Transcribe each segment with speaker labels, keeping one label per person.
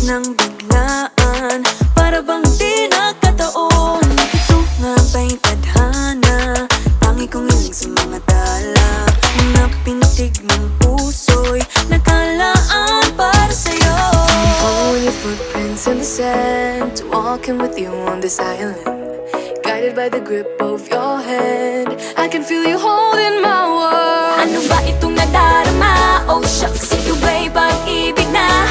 Speaker 1: Ng biglaan, para bang di nagkataon. Ito nga ba'y tadhana, tangi kong iling sa mga tala. Mga pintig ng puso'y nakalaan para sa'yo.
Speaker 2: Following your footprints in the sand, walking with you on this island, guided by the grip of your hand. I can feel you holding my world.
Speaker 1: Ano ba itong nadarama? Oh shucks, ito ba'y pag-ibig na?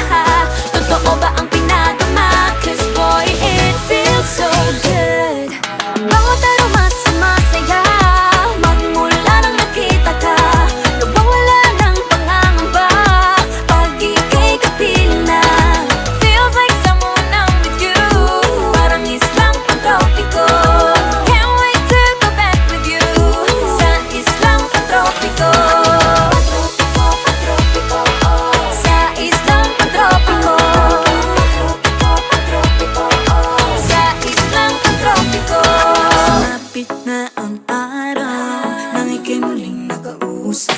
Speaker 1: Totoo ba ang pinadama? Cause boy, it feels so good. Bawat aroma sumasaya, magmula nang nakita ka. Nawawala ng pangangamba, pag ika'y kapiling na. Feels like someone I'm with you, parang islang pantropiko. Can't wait to go back with you, sa islang pantropiko. Sa islang pantropiko. Sumapit na ang araw, nang ika'y muling nakausap.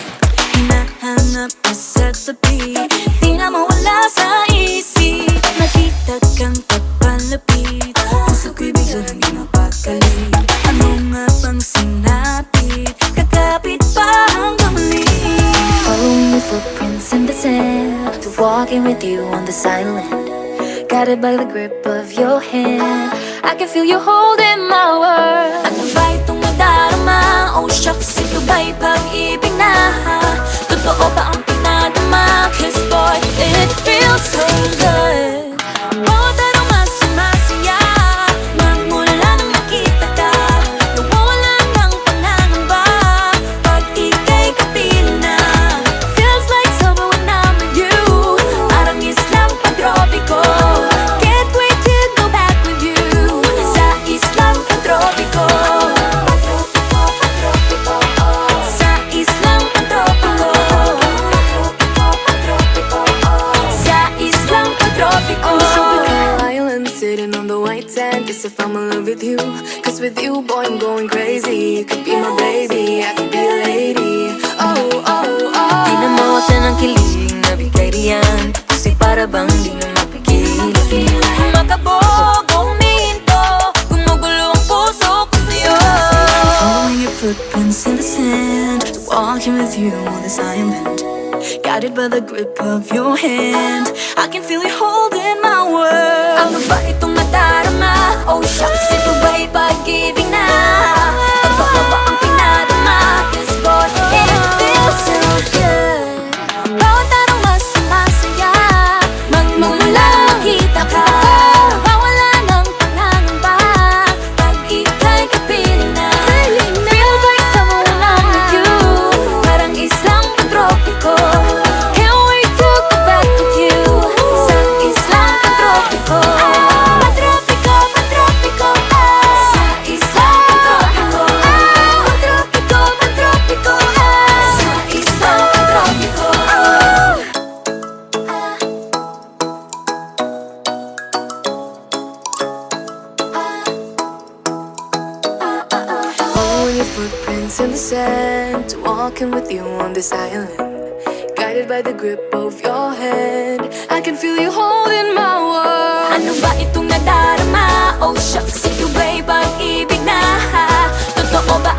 Speaker 1: Hinahanap ka sa tabi, di na mawala sa isip. Nakita kang papalapit, puso ko'y bigla nang ginapakali. Ano nga bang sinapit, kakapit pa hanggang muli.
Speaker 2: Following your footprints in the sand, walking with you on this island, guided by the grip of your hand. I can feel you holding my world.
Speaker 1: Ano ba itong nadarama? Oh shucks, ito ba'y pag-ibig na? Totoo ba ang pinadama? Cause boy, it feels so good. Bawat aroma sumasaya, magmula nang nakita ka. Nawawala ng pangangamba, pag ika'y kapiling na. Feels like summer when I'm with you, parang islang pantropiko. Can't wait to go back with you, sa islang pantropiko. Sa islang pantropiko. Sa islang pantropiko.
Speaker 2: On a tropical island, sitting on the white sand. Guess if I'm in love with you, cause with you, boy, I'm going crazy. You could be my baby, I could be a lady. Oh, oh, oh.
Speaker 1: Di na mawata ng kilig na bigay riyan, kasi para bang di na mapigilan. Makabog o huminto, gumugulo ang puso ko sa'yo. Following your footprints in the sand, walking with you on this island, guided by the grip of your hand. I can feel you holding my world. Ano ba itong nadarama? Oh shucks, ito ba'y pag-ibig na? Totoo ba ang pinadama? Cause boy, it feels so good. Bawat aroma sumasaya, magmula nang makita ka. Nawawala ng pangangamba, pag ika'y kapiling na. Feels like summer when I'm with you, parang islang pantropiko. Can't wait to go back with you, sa islang pantropiko. Pantropiko, pantropiko, sa islang pantropiko. Pantropiko, pantropiko, sa islang pantropiko.
Speaker 2: Following your footprints in the sand, walking with you on this island, guided by the grip of your hand. I can feel you holding my world.
Speaker 1: Ano ba itong nadarama? Oh shucks, ito ba'y pag-ibig na? Totoo ba